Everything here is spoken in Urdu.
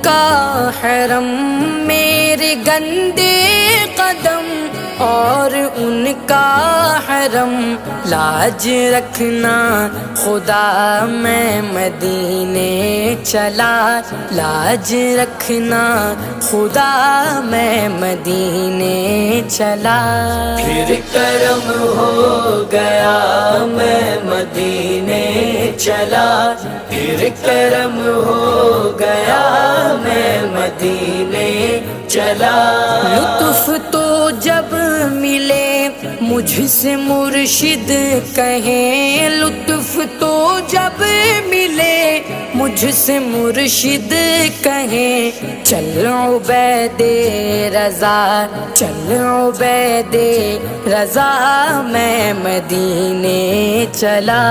کا حرم میرے گندے قدم اور ان کا حرم لاج رکھنا خدا میں مدینے چلا لاج رکھنا خدا میں مدینے چلا پھر کرم ہو گیا میں مدینے چلا پھر کرم ہو گیا میں مدینے چلا لطف تو جب ملے مجھ سے مرشد کہیں لطف تو جب ملے مجھ سے مرشد کہیں چل عبید رضا چل عبید رضا میں مدینے چلا